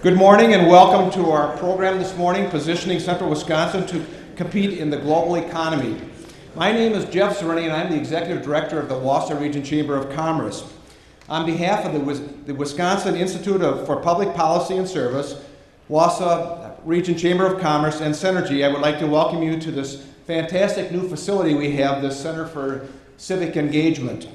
Good morning and welcome to our program this morning, Positioning Central Wisconsin to Compete in the Global Economy. My name is Jeff Zerini and I'm the Executive Director of the Wausau Region Chamber of Commerce. On behalf of the Wisconsin Institute for Public Policy and Service, Wausau Region Chamber of Commerce, and Synergy, I would like to welcome you to this fantastic new facility we have, the Center for Civic Engagement.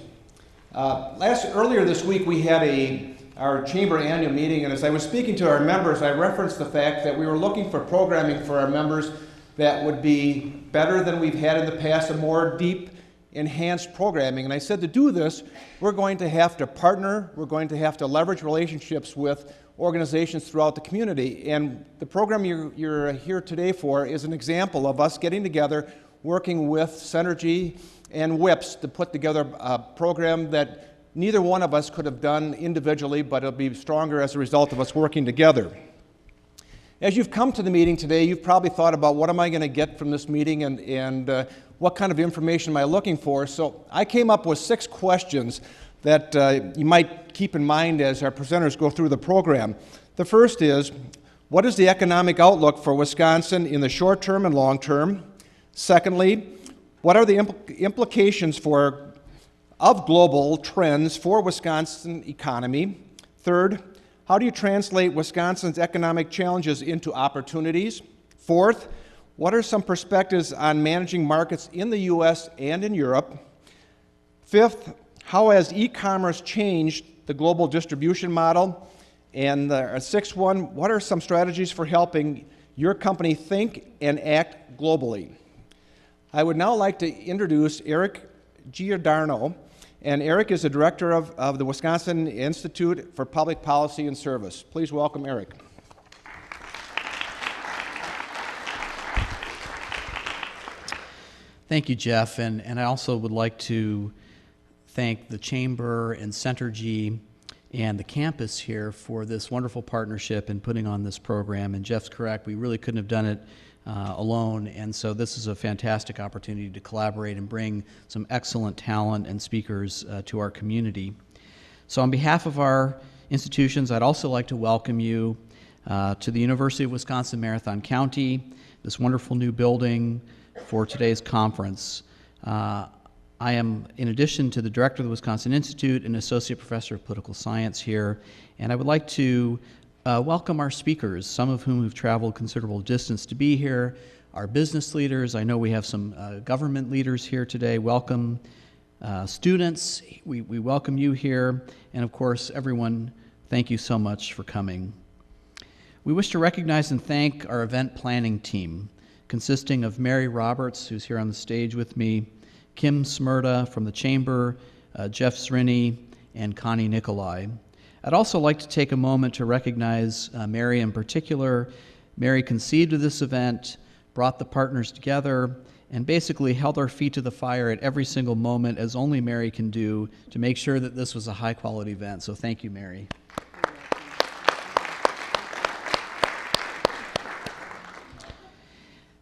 Earlier this week we had our chamber annual meeting, and as I was speaking to our members, I referenced the fact that we were looking for programming for our members that would be better than we've had in the past, a more deep, enhanced programming. And I said to do this, we're going to have to partner, we're going to have to leverage relationships with organizations throughout the community. And the program you're here today for is an example of us getting together, working with Synergy and WIPS to put together a program that neither one of us could have done individually, but it'll be stronger as a result of us working together. As you've come to the meeting today, you've probably thought about what am I going to get from this meeting and what kind of information am I looking for. So I came up with 6 questions that you might keep in mind as our presenters go through the program. The first is, what is the economic outlook for Wisconsin in the short term and long term? Secondly, what are the implications of global trends for Wisconsin economy? Third, how do you translate Wisconsin's economic challenges into opportunities? Fourth, what are some perspectives on managing markets in the U.S. and in Europe? Fifth, how has e-commerce changed the global distribution model? And the sixth one, what are some strategies for helping your company think and act globally? I would now like to introduce Eric Giordano. And Eric is the director of the Wisconsin Institute for Public Policy and Service. Please welcome Eric. Thank you, Jeff. And I also would like to thank the Chamber and Synergy and the campus here for this wonderful partnership in putting on this program. And Jeff's correct, we really couldn't have done it alone, and so this is a fantastic opportunity to collaborate and bring some excellent talent and speakers to our community. So on behalf of our institutions, I'd also like to welcome you to the University of Wisconsin-Marathon County, this wonderful new building for today's conference. I am, in addition to the director of the Wisconsin Institute, an associate professor of political science here, and I would like to welcome our speakers, some of whom have traveled considerable distance to be here, our business leaders. I know we have some government leaders here today. Welcome. Students, we welcome you here. And of course, everyone, thank you so much for coming. We wish to recognize and thank our event planning team, consisting of Mary Roberts, who's here on the stage with me, Kim Smyrda from the Chamber, Jeff Zerini, and Connie Nicolai. I'd also like to take a moment to recognize Mary in particular. Mary conceived of this event, brought the partners together, and basically held our feet to the fire at every single moment, as only Mary can do, to make sure that this was a high-quality event. So thank you, Mary.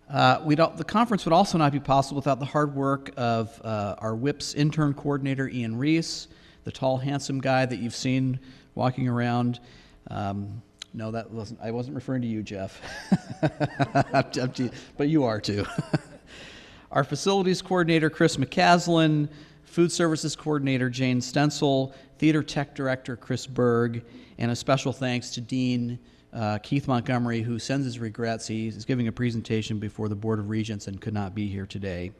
The conference would also not be possible without the hard work of our WIPS intern coordinator, Ian Reese, the tall, handsome guy that you've seen walking around. No, I wasn't referring to you, Jeff. But you are too. Our facilities coordinator, Chris McCaslin, food services coordinator, Jane Stencil, theater tech director, Chris Berg, and a special thanks to Dean Keith Montgomery, who sends his regrets. He's giving a presentation before the Board of Regents and could not be here today.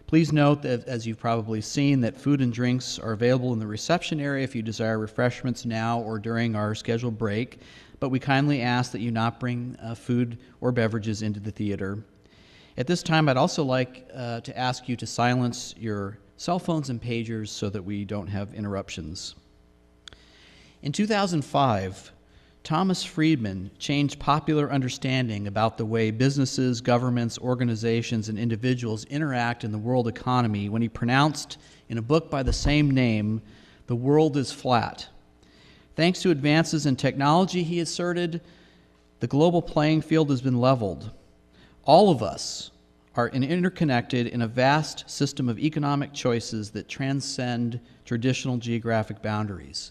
Please note that, as you've probably seen, that food and drinks are available in the reception area if you desire refreshments now or during our scheduled break, but we kindly ask that you not bring food or beverages into the theater. At this time, I'd also like to ask you to silence your cell phones and pagers so that we don't have interruptions. In 2005, Thomas Friedman changed popular understanding about the way businesses, governments, organizations, and individuals interact in the world economy when he pronounced in a book by the same name, "The world is flat." Thanks to advances in technology, he asserted, the global playing field has been leveled. All of us are interconnected in a vast system of economic choices that transcend traditional geographic boundaries.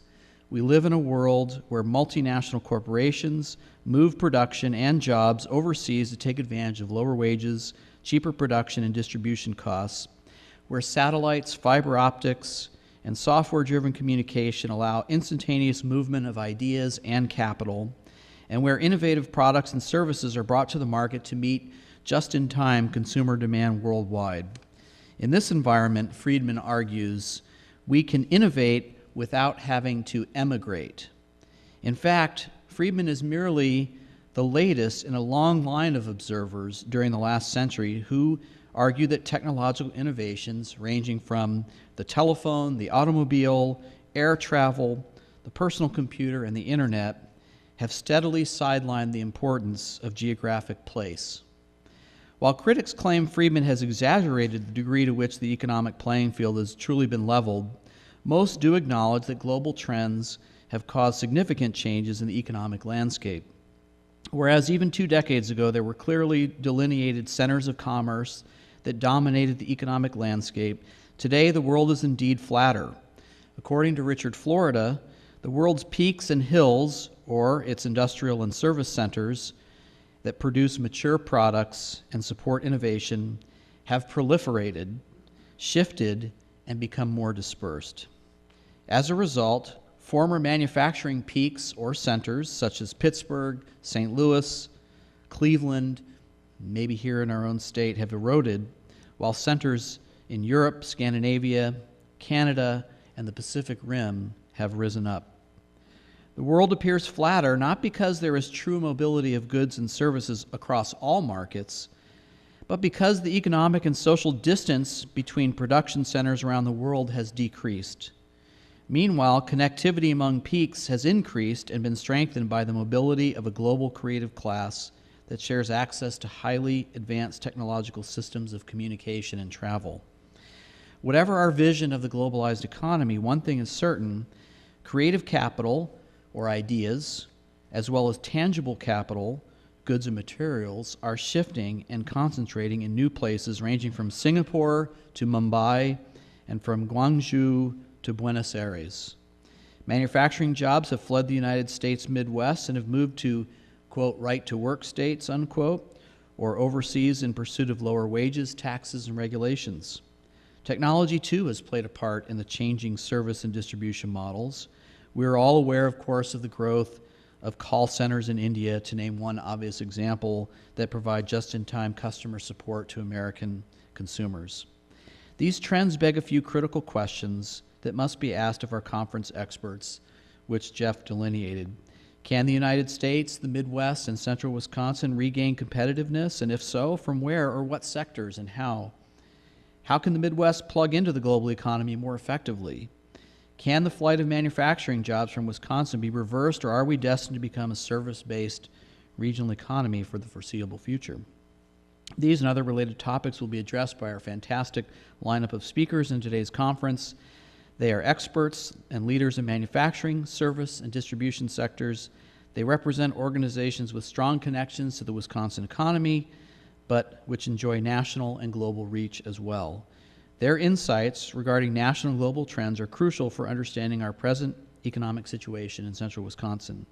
we live in a world where multinational corporations move production and jobs overseas to take advantage of lower wages, cheaper production and distribution costs, where satellites, fiber optics, and software-driven communication allow instantaneous movement of ideas and capital, and where innovative products and services are brought to the market to meet just-in-time consumer demand worldwide. In this environment, Friedman argues, we can innovate without having to emigrate. In fact, Friedman is merely the latest in a long line of observers during the last century who argue that technological innovations ranging from the telephone, the automobile, air travel, the personal computer, and the internet have steadily sidelined the importance of geographic place. While critics claim Friedman has exaggerated the degree to which the economic playing field has truly been leveled, most do acknowledge that global trends have caused significant changes in the economic landscape. Whereas even 2 decades ago, there were clearly delineated centers of commerce that dominated the economic landscape, today the world is indeed flatter. According to Richard Florida, the world's peaks and hills, or its industrial and service centers that produce mature products and support innovation, have proliferated, shifted, and become more dispersed. As a result, former manufacturing peaks or centers such as Pittsburgh, St. Louis, Cleveland, maybe here in our own state, have eroded, while centers in Europe, Scandinavia, Canada, and the Pacific Rim have risen up. The world appears flatter not because there is true mobility of goods and services across all markets, but because the economic and social distance between production centers around the world has decreased. Meanwhile, connectivity among peaks has increased and been strengthened by the mobility of a global creative class that shares access to highly advanced technological systems of communication and travel. Whatever our vision of the globalized economy, one thing is certain: creative capital, or ideas, as well as tangible capital, goods and materials, are shifting and concentrating in new places ranging from Singapore to Mumbai and from Guangzhou to Buenos Aires. Manufacturing jobs have fled the United States Midwest and have moved to, quote, right-to-work states, unquote, or overseas in pursuit of lower wages, taxes, and regulations. Technology, too, has played a part in the changing service and distribution models. We are all aware, of course, of the growth of call centers in India, to name one obvious example, that provide just-in-time customer support to American consumers. These trends beg a few critical questions that must be asked of our conference experts, which Jeff delineated. Can the United States, the Midwest, and central Wisconsin regain competitiveness, and if so, from where or what sectors and how? How can the Midwest plug into the global economy more effectively? Can the flight of manufacturing jobs from Wisconsin be reversed, or are we destined to become a service-based regional economy for the foreseeable future? These and other related topics will be addressed by our fantastic lineup of speakers in today's conference. They are experts and leaders in manufacturing, service, and distribution sectors. They represent organizations with strong connections to the Wisconsin economy, but which enjoy national and global reach as well. Their insights regarding national and global trends are crucial for understanding our present economic situation in central Wisconsin.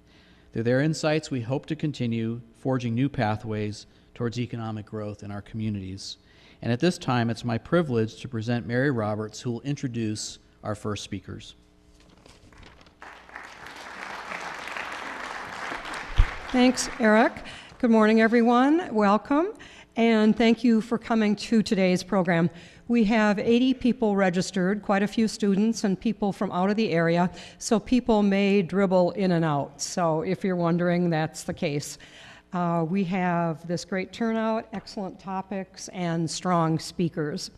Through their insights, we hope to continue forging new pathways towards economic growth in our communities. And at this time, it's my privilege to present Mary Roberts, who will introduce our first speakers. Thanks, Eric. Good morning, everyone. Welcome, and thank you for coming to today's program. We have 80 people registered, quite a few students and people from out of the area, so people may dribble in and out. So if you're wondering, that's the case. We have this great turnout, excellent topics, and strong speakers.